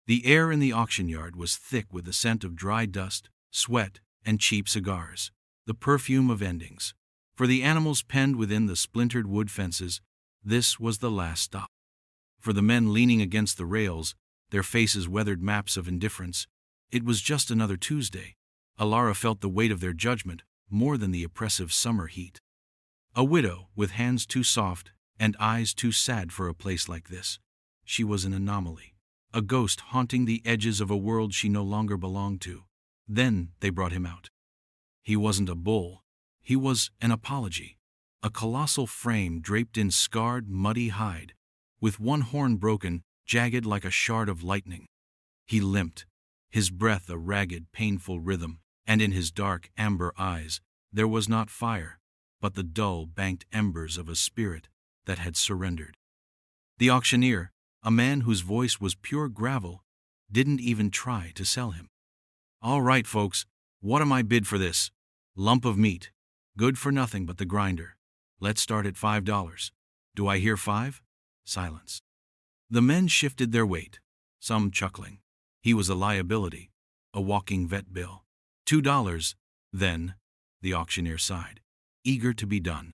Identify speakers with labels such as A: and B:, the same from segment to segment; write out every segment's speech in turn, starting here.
A: The air in the auction yard was thick with the scent of dry dust, sweat, and cheap cigars, the perfume of endings. For the animals penned within the splintered wood fences, this was the last stop. For the men leaning against the rails, their faces weathered maps of indifference, it was just another Tuesday. Alara felt the weight of their judgment more than the oppressive summer heat. A widow with hands too soft and eyes too sad for a place like this. She was an anomaly, a ghost haunting the edges of a world she no longer belonged to. Then they brought him out. He wasn't a bull. He was an apology, a colossal frame draped in scarred, muddy hide, with one horn broken, jagged like a shard of lightning. He limped, his breath a ragged, painful rhythm, and in his dark, amber eyes there was not fire, but the dull, banked embers of a spirit that had surrendered. The auctioneer, a man whose voice was pure gravel, didn't even try to sell him. "All right, folks, what am I bid for this? Lump of meat. Good for nothing but the grinder. Let's start at $5. Do I hear 5? Silence. The men shifted their weight, some chuckling. He was a liability, a walking vet bill. $2, then, the auctioneer sighed, eager to be done.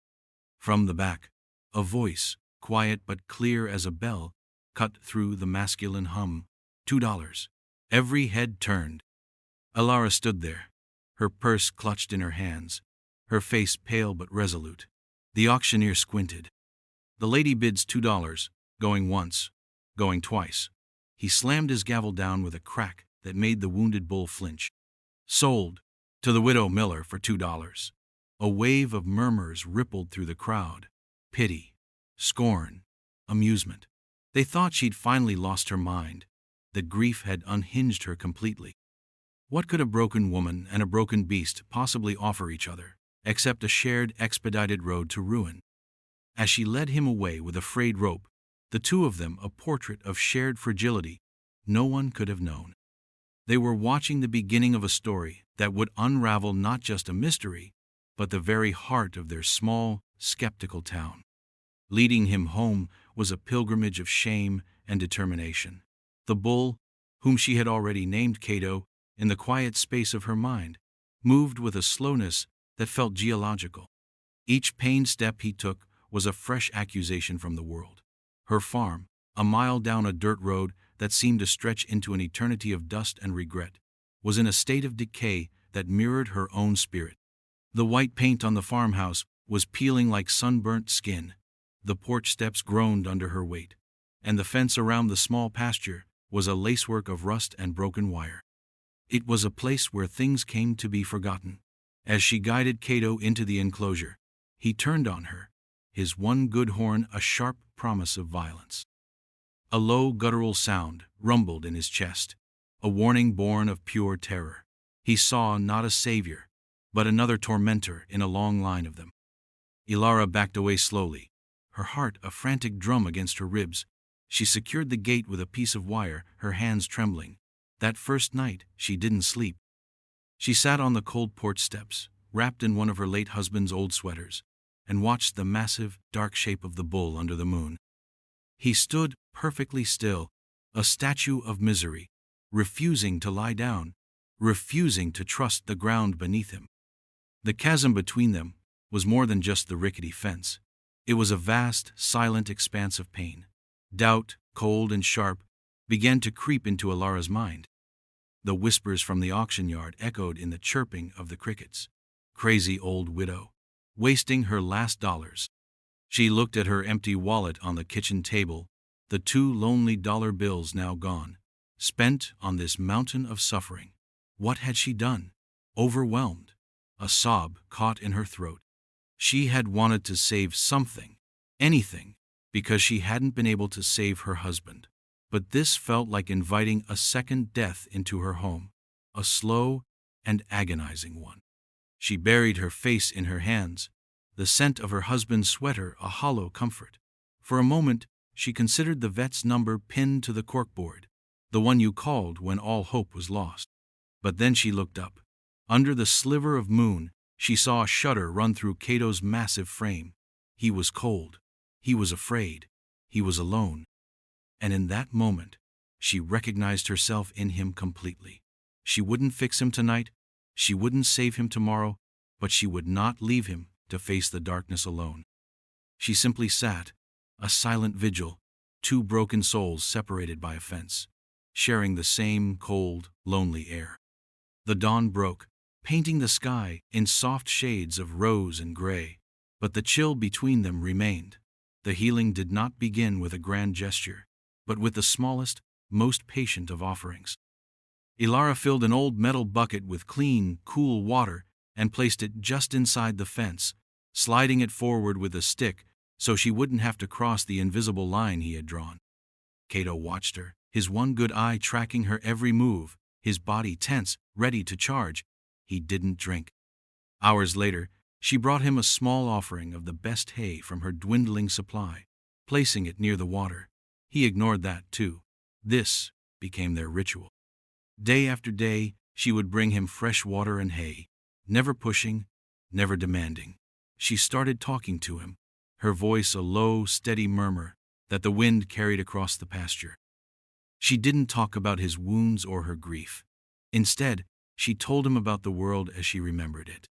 A: From the back, a voice, quiet but clear as a bell, cut through the masculine hum. $2. Every head turned. Alara stood there, her purse clutched in her hands, her face pale but resolute. The auctioneer squinted. The lady bids $2, going once, going twice. He slammed his gavel down with a crack that made the wounded bull flinch. Sold, to the widow Miller for $2. A wave of murmurs rippled through the crowd. Pity, scorn, amusement. They thought she'd finally lost her mind, that grief had unhinged her completely. What could a broken woman and a broken beast possibly offer each other, except a shared, expedited road to ruin? As she led him away with a frayed rope, the two of them a portrait of shared fragility no one could have known. They were watching the beginning of a story that would unravel not just a mystery, but the very heart of their small, skeptical town. Leading him home was a pilgrimage of shame and determination. The bull, whom she had already named Cato, in the quiet space of her mind, moved with a slowness that felt geological. Each pained step he took was a fresh accusation from the world. Her farm, a mile down a dirt road that seemed to stretch into an eternity of dust and regret, was in a state of decay that mirrored her own spirit. The white paint on the farmhouse was peeling like sunburnt skin, the porch steps groaned under her weight, and the fence around the small pasture was a lacework of rust and broken wire. It was a place where things came to be forgotten. As she guided Cato into the enclosure, he turned on her, his one good horn a sharp promise of violence. A low guttural sound rumbled in his chest, a warning born of pure terror. He saw not a savior, but another tormentor in a long line of them. Alara backed away slowly, her heart a frantic drum against her ribs. She secured the gate with a piece of wire, her hands trembling. That first night, she didn't sleep. She sat on the cold porch steps, wrapped in one of her late husband's old sweaters, and watched the massive, dark shape of the bull under the moon. He stood perfectly still, a statue of misery, refusing to lie down, refusing to trust the ground beneath him. The chasm between them was more than just the rickety fence. It was a vast, silent expanse of pain. Doubt, cold and sharp, began to creep into Alara's mind. The whispers from the auction yard echoed in the chirping of the crickets. Crazy old widow, wasting her last dollars. She looked at her empty wallet on the kitchen table, the 2 lonely dollar bills now gone, spent on this mountain of suffering. What had she done? Overwhelmed. A sob caught in her throat. She had wanted to save something, anything, because she hadn't been able to save her husband. But this felt like inviting a second death into her home, a slow and agonizing one. She buried her face in her hands, the scent of her husband's sweater a hollow comfort. For a moment, she considered the vet's number pinned to the corkboard, the one you called when all hope was lost. But then she looked up. Under the sliver of moon, she saw a shudder run through Cato's massive frame. He was cold. He was afraid. He was alone. And in that moment, She recognized herself in him completely. She wouldn't fix him tonight, she wouldn't save him tomorrow, but she would not leave him to face the darkness alone. She simply sat, a silent vigil, two broken souls separated by a fence, sharing the same cold, lonely air. The dawn broke, painting the sky in soft shades of rose and gray, but the chill between them remained. The healing did not begin with a grand gesture, but with the smallest, most patient of offerings. Ilara filled an old metal bucket with clean, cool water and placed it just inside the fence, sliding it forward with a stick so she wouldn't have to cross the invisible line he had drawn. Cato watched her, his one good eye tracking her every move, his body tense, ready to charge. He didn't drink. Hours later, she brought him a small offering of the best hay from her dwindling supply, placing it near the water. He ignored that, too. This became their ritual. Day after day, she would bring him fresh water and hay, never pushing, never demanding. She started talking to him, her voice a low, steady murmur that the wind carried across the pasture. She didn't talk about his wounds or her grief. Instead, she told him about the world as she remembered it.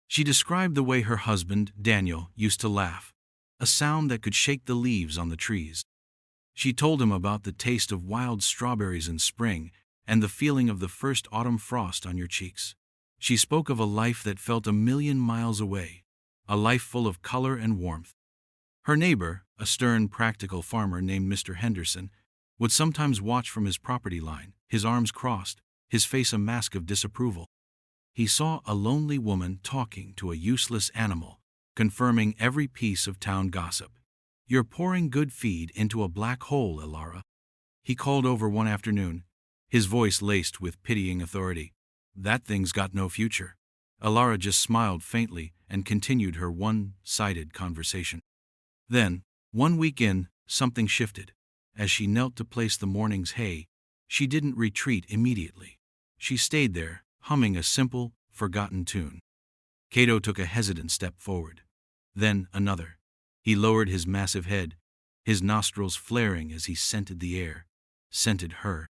A: She described the way her husband, Daniel, used to laugh, a sound that could shake the leaves on the trees. She told him about the taste of wild strawberries in spring and the feeling of the first autumn frost on your cheeks. She spoke of a life that felt 1,000,000 miles away, a life full of color and warmth. Her neighbor, a stern, practical farmer named Mr. Henderson, would sometimes watch from his property line, his arms crossed, his face a mask of disapproval. He saw a lonely woman talking to a useless animal, confirming every piece of town gossip. "You're pouring good feed into a black hole, Ilara," he called over one afternoon, his voice laced with pitying authority. "That thing's got no future." Ilara just smiled faintly and continued her one-sided conversation. Then, one week in, something shifted. As she knelt to place the morning's hay, she didn't retreat immediately. She stayed there, humming a simple, forgotten tune. Cato took a hesitant step forward. Then another. He lowered his massive head, his nostrils flaring as he scented the air, scented her.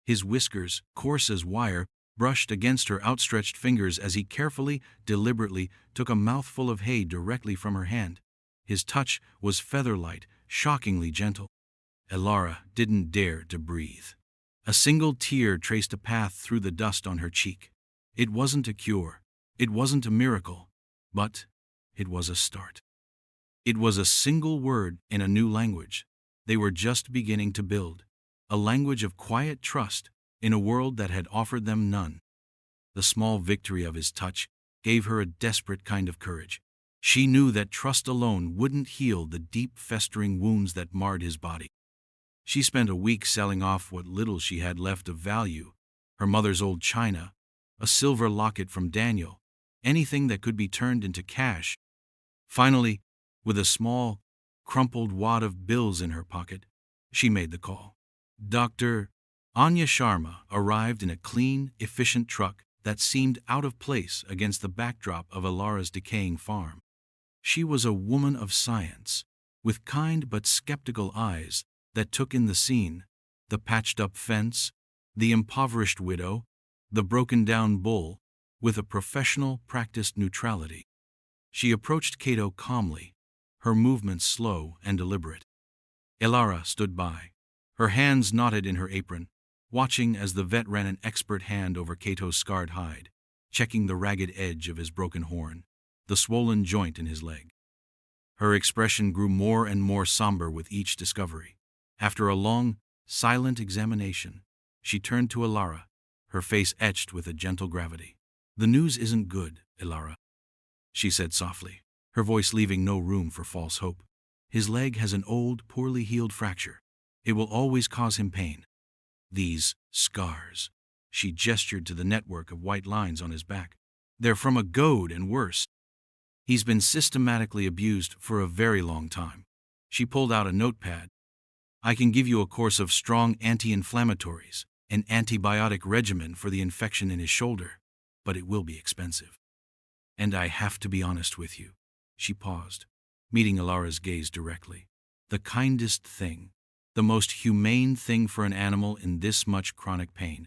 A: His whiskers, coarse as wire, brushed against her outstretched fingers as he carefully, deliberately took a mouthful of hay directly from her hand. His touch was feather-light, shockingly gentle. Ilara didn't dare to breathe. A single tear traced a path through the dust on her cheek. It wasn't a cure. It wasn't a miracle. But it was a start. It was a single word in a new language. They were just beginning to build. A language of quiet trust in a world that had offered them none. The small victory of his touch gave her a desperate kind of courage. She knew that trust alone wouldn't heal the deep festering wounds that marred his body. She spent a week selling off what little she had left of value, her mother's old china, a silver locket from Daniel, anything that could be turned into cash. Finally, with a small, crumpled wad of bills in her pocket, she made the call. Dr. Anya Sharma arrived in a clean, efficient truck that seemed out of place against the backdrop of Ilara's decaying farm. She was a woman of science, with kind but skeptical eyes that took in the scene, the patched-up fence, the impoverished widow, the broken-down bull, with a professional, practiced neutrality. She approached Cato calmly, her movements slow and deliberate. Ilara stood by, her hands knotted in her apron, watching as the vet ran an expert hand over Cato's scarred hide, checking the ragged edge of his broken horn, the swollen joint in his leg. Her expression grew more and more somber with each discovery. After a long, silent examination, she turned to Ilara, her face etched with a gentle gravity. "The news isn't good, Ilara," she said softly, her voice leaving no room for false hope. "His leg has an old, poorly healed fracture. It will always cause him pain. These scars," she gestured to the network of white lines on his back, "they're from a goad and worse. He's been systematically abused for a very long time." She pulled out a notepad. "I can give you a course of strong anti-inflammatories, an antibiotic regimen for the infection in his shoulder, but it will be expensive. And I have to be honest with you." She paused, meeting Ilara's gaze directly. "The kindest thing, The most humane thing for an animal in this much chronic pain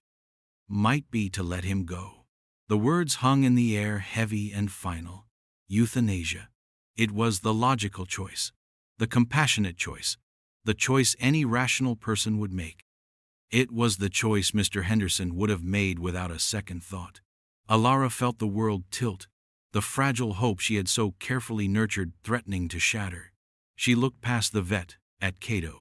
A: might be to let him go. The words hung in the air, heavy and final. Euthanasia. It was the logical choice, the compassionate choice, the choice any rational person would make. It was the choice Mr. Henderson would have made without a second thought. Alara felt the world tilt, the fragile hope she had so carefully nurtured threatening to shatter. She looked past the vet, at Cato.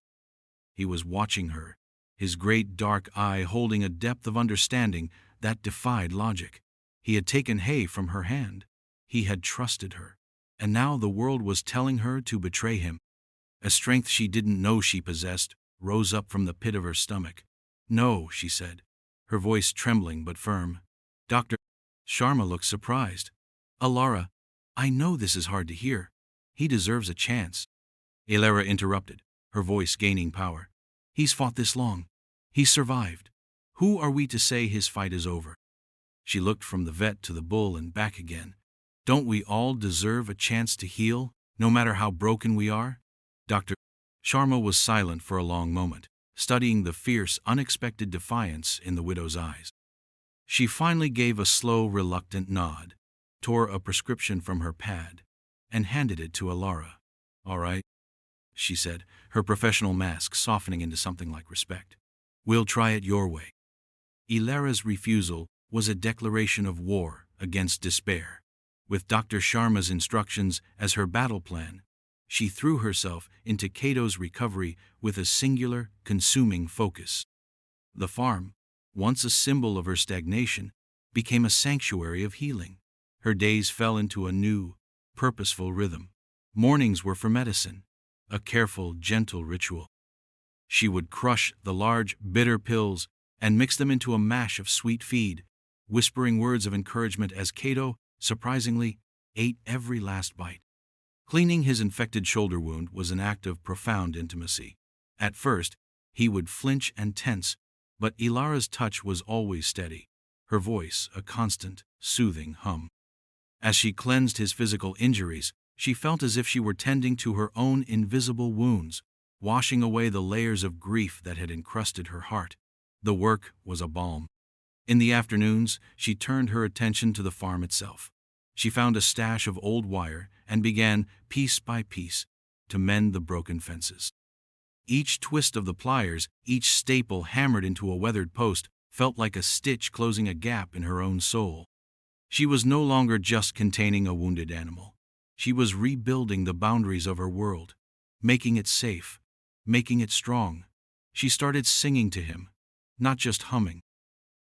A: He was watching her, his great dark eye holding a depth of understanding that defied logic. He had taken Hay from her hand. He had trusted her. And now the world was telling her to betray him. A strength she didn't know she possessed rose up from the pit of her stomach. "No," she said, her voice trembling but firm. "Dr. Sharma looked surprised. "Alara, I know this is hard to hear. He deserves a chance." Alara interrupted, her voice gaining power. "He's fought this long. He's survived. Who are we to say his fight is over?" She looked from the vet to the bull and back again. "Don't we all deserve a chance to heal, no matter how broken we are?" Dr. Sharma was silent for a long moment, studying the fierce, unexpected defiance in the widow's eyes. She finally gave a slow, reluctant nod, tore a prescription from her pad, and handed it to Alara. "All right," she said, her professional mask softening into something like respect. "We'll try it your way." Alara's refusal was a declaration of war against despair. With Dr. Sharma's instructions as her battle plan, she threw herself into Cato's recovery with a singular, consuming focus. The farm, once a symbol of her stagnation, became a sanctuary of healing. Her days fell into a new, purposeful rhythm. Mornings were for medicine, a careful, gentle ritual. She would crush the large, bitter pills and mix them into a mash of sweet feed, whispering words of encouragement as Cato, surprisingly, ate every last bite. Cleaning his infected shoulder wound was an act of profound intimacy. At first, he would flinch and tense, but Ilara's touch was always steady, her voice a constant, soothing hum. As she cleansed his physical injuries, she felt as if she were tending to her own invisible wounds, washing away the layers of grief that had encrusted her heart. The work was a balm. In the afternoons, she turned her attention to the farm itself. She found a stash of old wire and began, piece by piece, to mend the broken fences. Each twist of the pliers, each staple hammered into a weathered post, felt like a stitch closing a gap in her own soul. She was no longer just containing a wounded animal. She was rebuilding the boundaries of her world, making it safe, making it strong. She started singing to him, not just humming.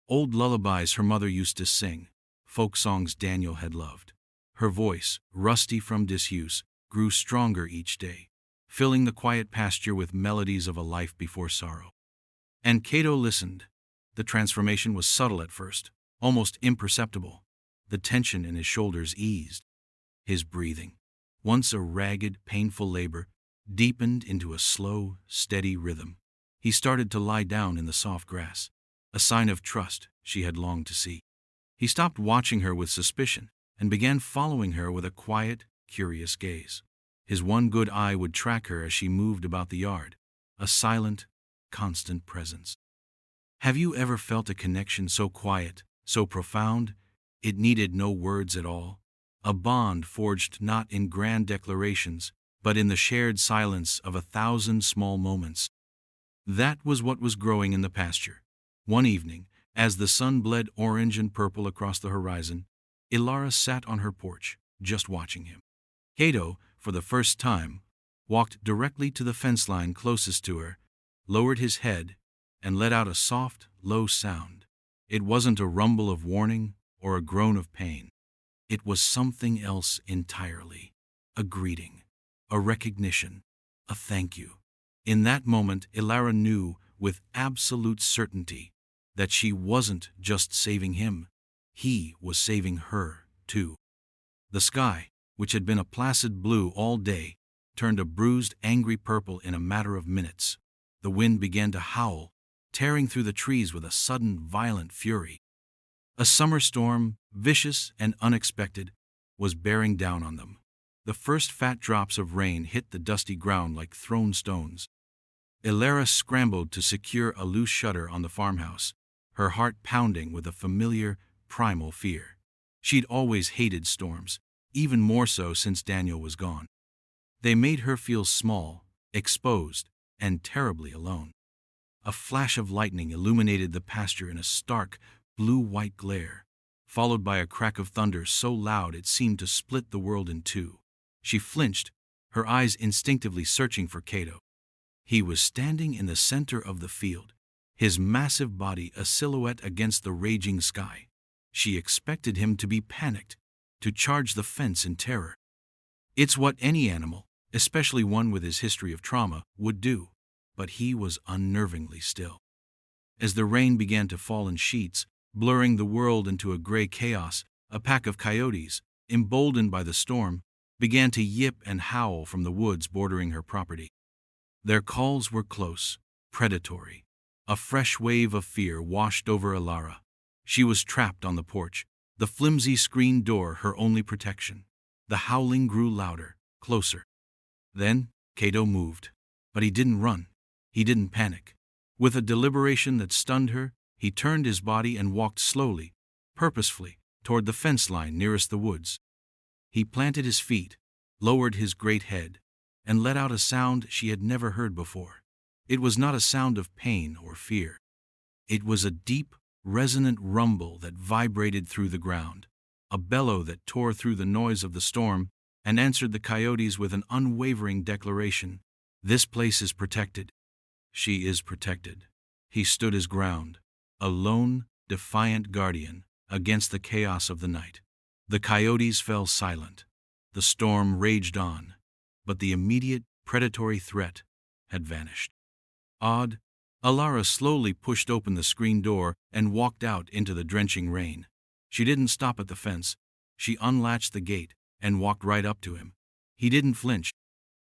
A: Old lullabies her mother used to sing, folk songs Daniel had loved. Her voice, rusty from disuse, grew stronger each day, filling the quiet pasture with melodies of a life before sorrow. And Cato listened. The transformation was subtle at first, almost imperceptible. The tension in his shoulders eased. His breathing, once a ragged, painful labor, deepened into a slow, steady rhythm. He started to lie down in the soft grass, a sign of trust she had longed to see. He stopped watching her with suspicion and began following her with a quiet, curious gaze. His one good eye would track her as she moved about the yard, a silent, constant presence. Have you ever felt a connection so quiet, so profound, it needed no words at all? A bond forged not in grand declarations, but in the shared silence of 1,000 small moments. That was what was growing in the pasture. One evening, as the sun bled orange and purple across the horizon, Ilara sat on her porch, just watching him. Cato, for the first time, walked directly to the fence line closest to her, lowered his head, and let out a soft, low sound. It wasn't a rumble of warning or a groan of pain. It was something else entirely. A greeting, a recognition, a thank you. In that moment, Ilara knew with absolute certainty that she wasn't just saving him. He was saving her, too. The sky, which had been a placid blue all day, turned a bruised, angry purple in a matter of minutes. The wind began to howl, tearing through the trees with a sudden, violent fury. A summer storm, vicious and unexpected, was bearing down on them. The first fat drops of rain hit the dusty ground like thrown stones. Ilara scrambled to secure a loose shutter on the farmhouse, her heart pounding with a familiar, primal fear. She'd always hated storms, even more so since Daniel was gone. They made her feel small, exposed, and terribly alone. A flash of lightning illuminated the pasture in a stark, blue-white glare, followed by a crack of thunder so loud it seemed to split the world in two. She flinched, her eyes instinctively searching for Cato. He was standing in the center of the field, his massive body a silhouette against the raging sky. She expected him to be panicked, to charge the fence in terror. It's what any animal, especially one with his history of trauma, would do, but he was unnervingly still. As the rain began to fall in sheets, blurring the world into a gray chaos, a pack of coyotes, emboldened by the storm, began to yip and howl from the woods bordering her property. Their calls were close, predatory. A fresh wave of fear washed over Ilara. She was trapped on the porch, the flimsy screen door her only protection. The howling grew louder, closer. Then, Cato moved. But he didn't run. He didn't panic. With a deliberation that stunned her, he turned his body and walked slowly, purposefully, toward the fence line nearest the woods. He planted his feet, lowered his great head, and let out a sound she had never heard before. It was not a sound of pain or fear. It was a deep, resonant rumble that vibrated through the ground, a bellow that tore through the noise of the storm and answered the coyotes with an unwavering declaration: "This place is protected. She is protected." He stood his ground, a lone, defiant guardian against the chaos of the night. The coyotes fell silent. The storm raged on, but the immediate predatory threat had vanished. Awed, Ilara slowly pushed open the screen door and walked out into the drenching rain. She didn't stop at the fence. She unlatched the gate and walked right up to him. He didn't flinch.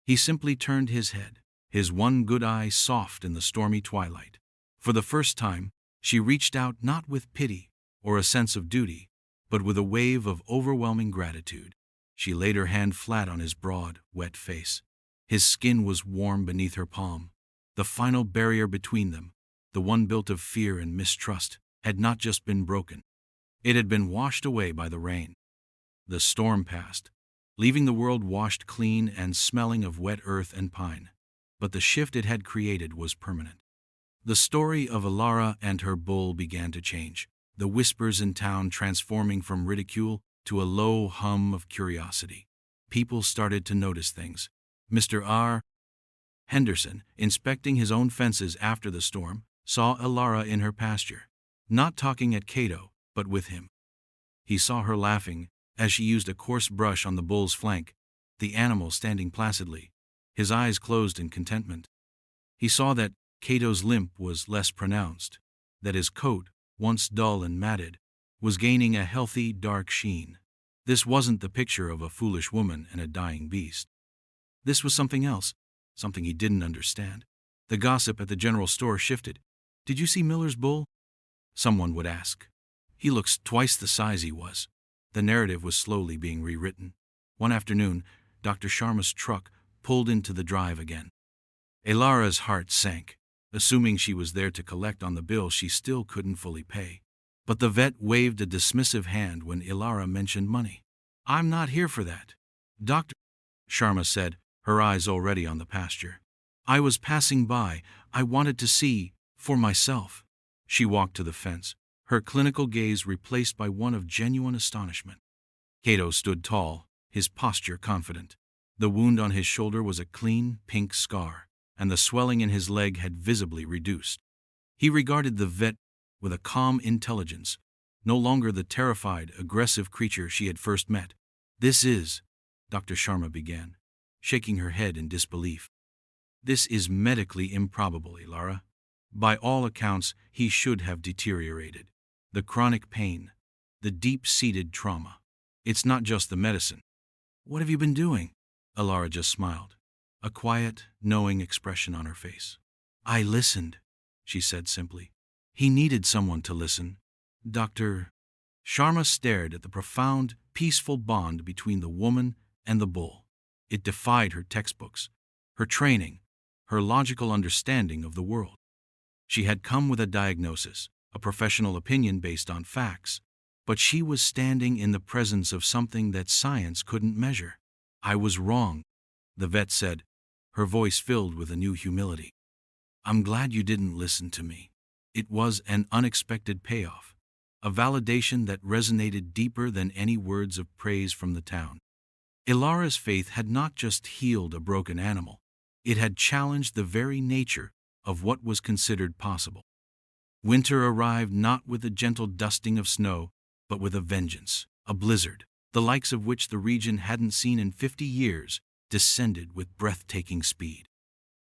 A: He simply turned his head, his one good eye soft in the stormy twilight. For the first time, she reached out not with pity or a sense of duty, but with a wave of overwhelming gratitude. She laid her hand flat on his broad, wet face. His skin was warm beneath her palm. The final barrier between them, the one built of fear and mistrust, had not just been broken. It had been washed away by the rain. The storm passed, leaving the world washed clean and smelling of wet earth and pine. But the shift it had created was permanent. The story of Ilara and her bull began to change, the whispers in town transforming from ridicule to a low hum of curiosity. People started to notice things. Mr. R. Henderson, inspecting his own fences after the storm, saw Ilara in her pasture, not talking at Cato, but with him. He saw her laughing as she used a coarse brush on the bull's flank, the animal standing placidly, his eyes closed in contentment. He saw that Cato's limp was less pronounced, that his coat, once dull and matted, was gaining a healthy, dark sheen. This wasn't the picture of a foolish woman and a dying beast. This was something else, something he didn't understand. The gossip at the general store shifted. "Did you see Miller's bull?" someone would ask. "He looks twice the size he was." The narrative was slowly being rewritten. One afternoon, Dr. Sharma's truck pulled into the drive again. Ilara's heart sank. Assuming she was there to collect on the bill she still couldn't fully pay. But the vet waved a dismissive hand when Ilara mentioned money. "I'm not here for that, Dr. Sharma said, her eyes already on the pasture. "I was passing by. I wanted to see, for myself." She walked to the fence, her clinical gaze replaced by one of genuine astonishment. Cato stood tall, his posture confident. The wound on his shoulder was a clean, pink scar, and the swelling in his leg had visibly reduced. He regarded the vet with a calm intelligence, no longer the terrified, aggressive creature she had first met. "This is," Dr. Sharma began, shaking her head in disbelief. "This is medically improbable, Ilara. By all accounts, he should have deteriorated. The chronic pain, the deep-seated trauma. It's not just the medicine." "What have you been doing?" Ilara just smiled, a quiet, knowing expression on her face. "I listened," she said simply. "He needed someone to listen." Dr. Sharma stared at the profound, peaceful bond between the woman and the bull. It defied her textbooks, her training, her logical understanding of the world. She had come with a diagnosis, a professional opinion based on facts, but she was standing in the presence of something that science couldn't measure. "I was wrong," the vet said, her voice filled with a new humility. "I'm glad you didn't listen to me." It was an unexpected payoff, a validation that resonated deeper than any words of praise from the town. Ilara's faith had not just healed a broken animal, it had challenged the very nature of what was considered possible. Winter arrived not with a gentle dusting of snow, but with a vengeance. A blizzard, the likes of which the region hadn't seen in 50 years, descended with breathtaking speed.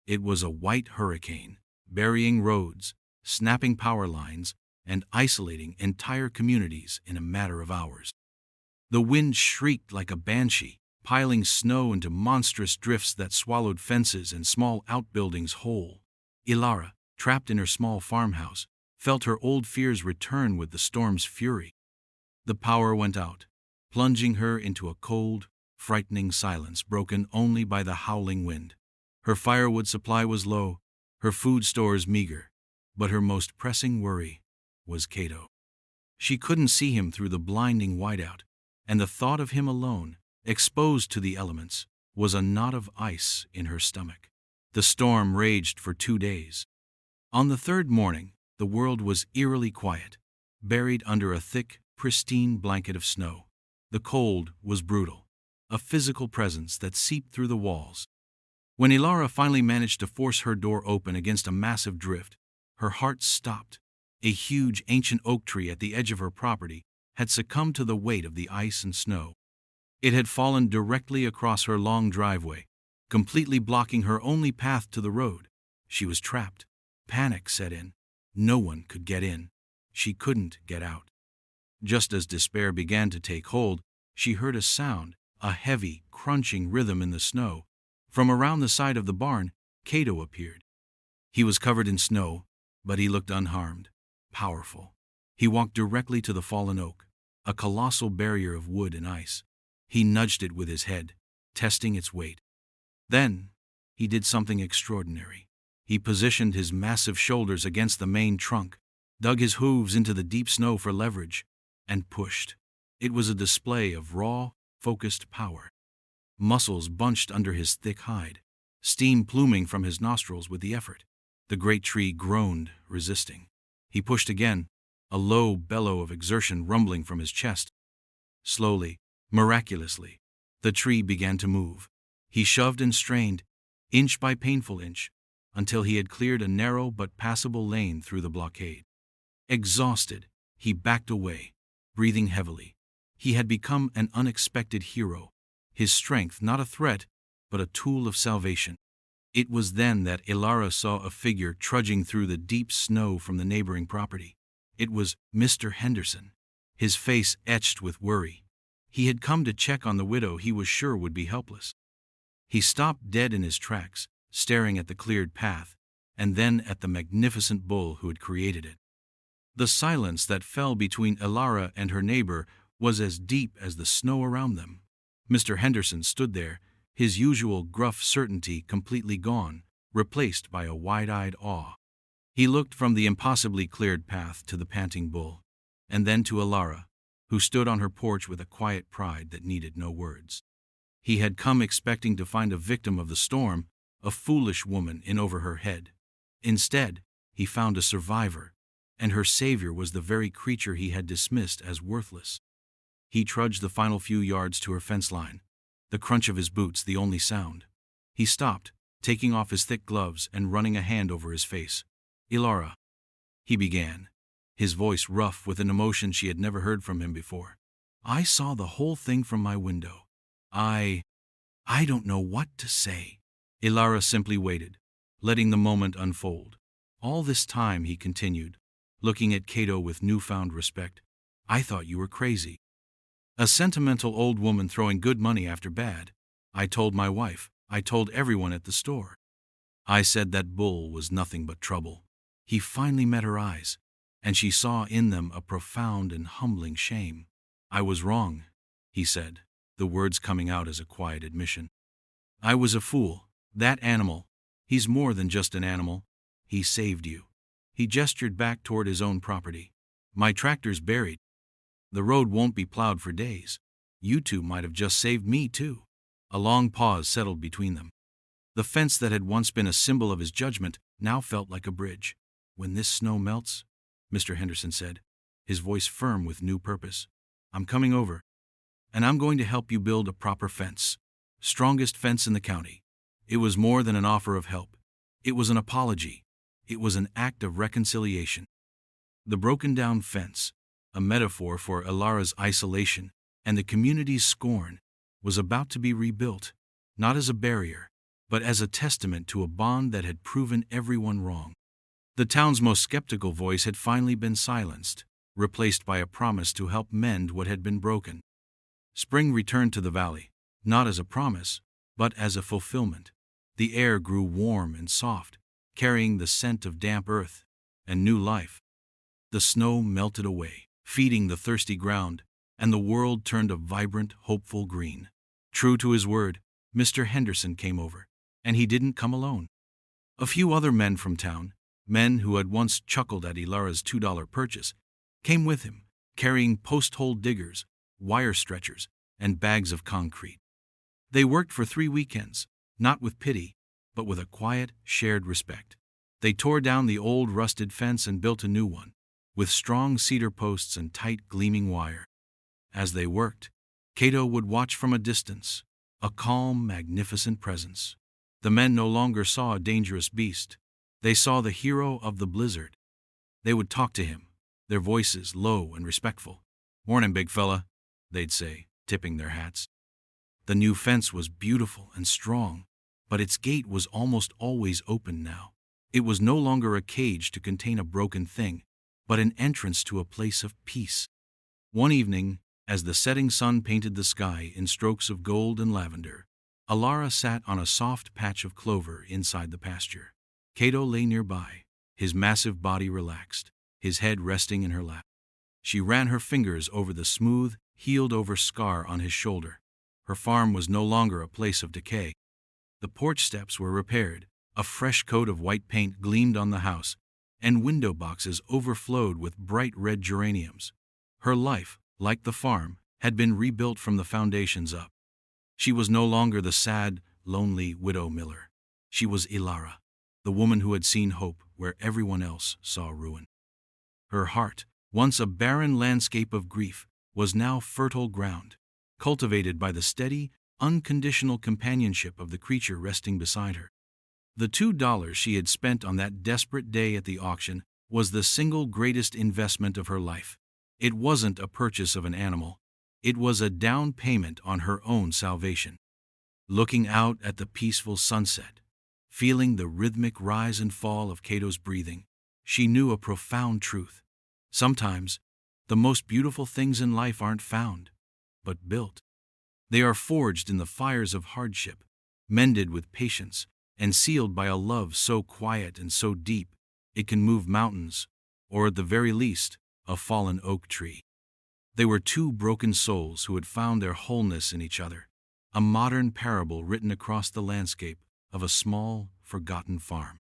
A: It was a white hurricane, burying roads, snapping power lines, and isolating entire communities in a matter of hours. The wind shrieked like a banshee, piling snow into monstrous drifts that swallowed fences and small outbuildings whole. Ilara, trapped in her small farmhouse, felt her old fears return with the storm's fury. The power went out, plunging her into a cold, frightening silence broken only by the howling wind. Her firewood supply was low, her food stores meager, but her most pressing worry was Cato. She couldn't see him through the blinding whiteout, and the thought of him alone, exposed to the elements, was a knot of ice in her stomach. The storm raged for 2 days. On the third morning, the world was eerily quiet, buried under a thick, pristine blanket of snow. The cold was brutal, a physical presence that seeped through the walls. When Ilara finally managed to force her door open against a massive drift, her heart stopped. A huge ancient oak tree at the edge of her property had succumbed to the weight of the ice and snow. It had fallen directly across her long driveway, completely blocking her only path to the road. She was trapped. Panic set in. No one could get in. She couldn't get out. Just as despair began to take hold, she heard a sound, a heavy, crunching rhythm in the snow. From around the side of the barn, Cato appeared. He was covered in snow, but he looked unharmed, powerful. He walked directly to the fallen oak, a colossal barrier of wood and ice. He nudged it with his head, testing its weight. Then, he did something extraordinary. He positioned his massive shoulders against the main trunk, dug his hooves into the deep snow for leverage, and pushed. It was a display of raw, focused power. Muscles bunched under his thick hide, steam pluming from his nostrils with the effort. The great tree groaned, resisting. He pushed again, a low bellow of exertion rumbling from his chest. Slowly, miraculously, the tree began to move. He shoved and strained, inch by painful inch, until he had cleared a narrow but passable lane through the blockade. Exhausted, he backed away, breathing heavily. He had become an unexpected hero, his strength not a threat, but a tool of salvation. It was then that Ilara saw a figure trudging through the deep snow from the neighboring property. It was Mr. Henderson, his face etched with worry. He had come to check on the widow he was sure would be helpless. He stopped dead in his tracks, staring at the cleared path, and then at the magnificent bull who had created it. The silence that fell between Ilara and her neighbor was as deep as the snow around them. Mr. Henderson stood there, his usual gruff certainty completely gone, replaced by a wide-eyed awe. He looked from the impossibly cleared path to the panting bull, and then to Ilara, who stood on her porch with a quiet pride that needed no words. He had come expecting to find a victim of the storm, a foolish woman in over her head. Instead, he found a survivor, and her savior was the very creature he had dismissed as worthless. He trudged the final few yards to her fence line, the crunch of his boots the only sound. He stopped, taking off his thick gloves and running a hand over his face. "Ilara," he began, his voice rough with an emotion she had never heard from him before. "I saw the whole thing from my window. I don't know what to say." Ilara simply waited, letting the moment unfold. "All this time," he continued, looking at Cato with newfound respect, "I thought you were crazy. A sentimental old woman throwing good money after bad. I told my wife, I told everyone at the store. I said that bull was nothing but trouble." He finally met her eyes, and she saw in them a profound and humbling shame. "I was wrong," he said, the words coming out as a quiet admission. "I was a fool. That animal, He's more than just an animal. He saved you." He gestured back toward his own property. "My tractor's buried. The road won't be plowed for days. You two might have just saved me, too." A long pause settled between them. The fence that had once been a symbol of his judgment now felt like a bridge. "When this snow melts," Mr. Henderson said, his voice firm with new purpose, "I'm coming over, and I'm going to help you build a proper fence. Strongest fence in the county." It was more than an offer of help. It was an apology. It was an act of reconciliation. The broken-down fence, a metaphor for Ilara's isolation and the community's scorn, was about to be rebuilt, not as a barrier, but as a testament to a bond that had proven everyone wrong. The town's most skeptical voice had finally been silenced, replaced by a promise to help mend what had been broken. Spring returned to the valley, not as a promise, but as a fulfillment. The air grew warm and soft, carrying the scent of damp earth and new life. The snow melted away, feeding the thirsty ground, and the world turned a vibrant, hopeful green. True to his word, Mr. Henderson came over, and he didn't come alone. A few other men from town, men who had once chuckled at Ilara's $2 purchase, came with him, carrying post-hole diggers, wire stretchers, and bags of concrete. They worked for 3 weekends, not with pity, but with a quiet, shared respect. They tore down the old rusted fence and built a new one, with strong cedar posts and tight, gleaming wire. As they worked, Cato would watch from a distance, a calm, magnificent presence. The men no longer saw a dangerous beast. They saw the hero of the blizzard. They would talk to him, their voices low and respectful. "Morning, big fella," they'd say, tipping their hats. The new fence was beautiful and strong, but its gate was almost always open now. It was no longer a cage to contain a broken thing, but an entrance to a place of peace. One evening, as the setting sun painted the sky in strokes of gold and lavender, Ilara sat on a soft patch of clover inside the pasture. Cato lay nearby, his massive body relaxed, his head resting in her lap. She ran her fingers over the smooth, healed-over scar on his shoulder. Her farm was no longer a place of decay. The porch steps were repaired, a fresh coat of white paint gleamed on the house, and window boxes overflowed with bright red geraniums. Her life, like the farm, had been rebuilt from the foundations up. She was no longer the sad, lonely widow Miller. She was Ilara, the woman who had seen hope where everyone else saw ruin. Her heart, once a barren landscape of grief, was now fertile ground, cultivated by the steady, unconditional companionship of the creature resting beside her. The $2 she had spent on that desperate day at the auction was the single greatest investment of her life. It wasn't a purchase of an animal. It was a down payment on her own salvation. Looking out at the peaceful sunset, feeling the rhythmic rise and fall of Cato's breathing, she knew a profound truth. Sometimes, the most beautiful things in life aren't found, but built. They are forged in the fires of hardship, mended with patience, and sealed by a love so quiet and so deep it can move mountains, or at the very least, a fallen oak tree. They were two broken souls who had found their wholeness in each other, a modern parable written across the landscape of a small, forgotten farm.